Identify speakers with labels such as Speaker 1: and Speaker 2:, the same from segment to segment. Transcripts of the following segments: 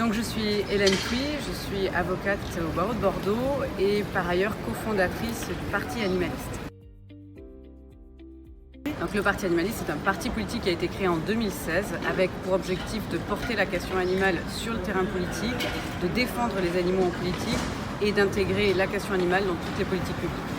Speaker 1: Donc je suis Hélène Puy, je suis avocate au barreau de Bordeaux et par ailleurs cofondatrice du Parti animaliste. Donc le Parti animaliste, c'est un parti politique qui a été créé en 2016 avec pour objectif de porter la question animale sur le terrain politique, de défendre les animaux en politique et d'intégrer la question animale dans toutes les politiques publiques.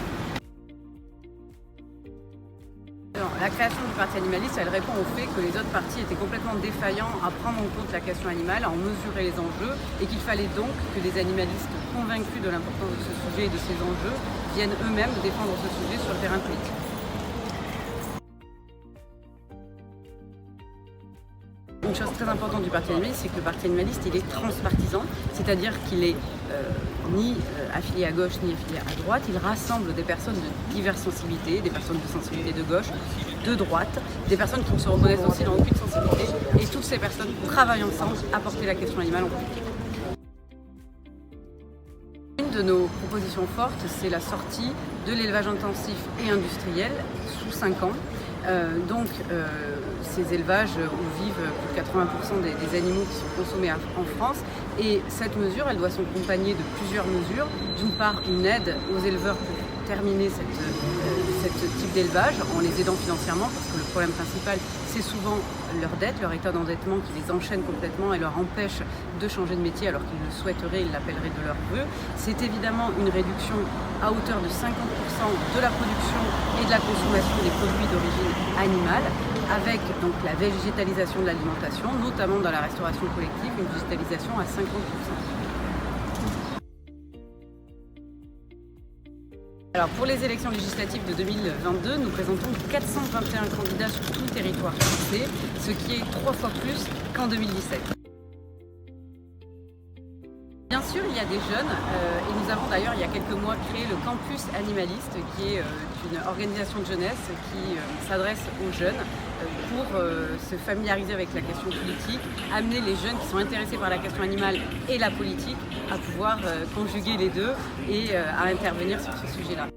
Speaker 1: La création du Parti animaliste, elle répond au fait que les autres partis étaient complètement défaillants à prendre en compte la question animale, à en mesurer les enjeux, et qu'il fallait donc que les animalistes convaincus de l'importance de ce sujet et de ces enjeux viennent eux-mêmes défendre ce sujet sur le terrain politique. Une chose très importante du Parti animaliste, c'est que le Parti animaliste, il est transpartisan, c'est-à-dire qu'il est ni affilié à gauche ni affilié à droite. Il rassemble des personnes de diverses sensibilités, des personnes de sensibilité de gauche, de droite, des personnes qui ne se reconnaissent aussi dans aucune sensibilité, et toutes ces personnes travaillent ensemble à porter la question animale en politique. Une de nos propositions fortes, c'est la sortie de l'élevage intensif et industriel sous 5 ans. Ces élevages où vivent plus de 80% des animaux qui sont consommés en France. Et cette mesure, elle doit s'accompagner de plusieurs mesures. D'une part, une aide aux éleveurs pour terminer ce type d'élevage en les aidant financièrement, parce que le problème principal, c'est souvent leur dette, leur état d'endettement qui les enchaîne complètement et leur empêche de changer de métier alors qu'ils le souhaiteraient, ils l'appelleraient de leur vœu. C'est évidemment une réduction à hauteur de 50% de la production et de la consommation des produits d'origine animale, avec donc la végétalisation de l'alimentation, notamment dans la restauration collective, une végétalisation à 50%. Alors pour les élections législatives de 2022, nous présentons 421 candidats sur tout le territoire français, ce qui est 3 fois plus qu'en 2017. Bien sûr, il y a des jeunes et nous avons d'ailleurs il y a quelques mois créé le Campus Animaliste, qui est une organisation de jeunesse qui s'adresse aux jeunes pour se familiariser avec la question politique, amener les jeunes qui sont intéressés par la question animale et la politique à pouvoir conjuguer les deux et à intervenir sur ce sujet-là.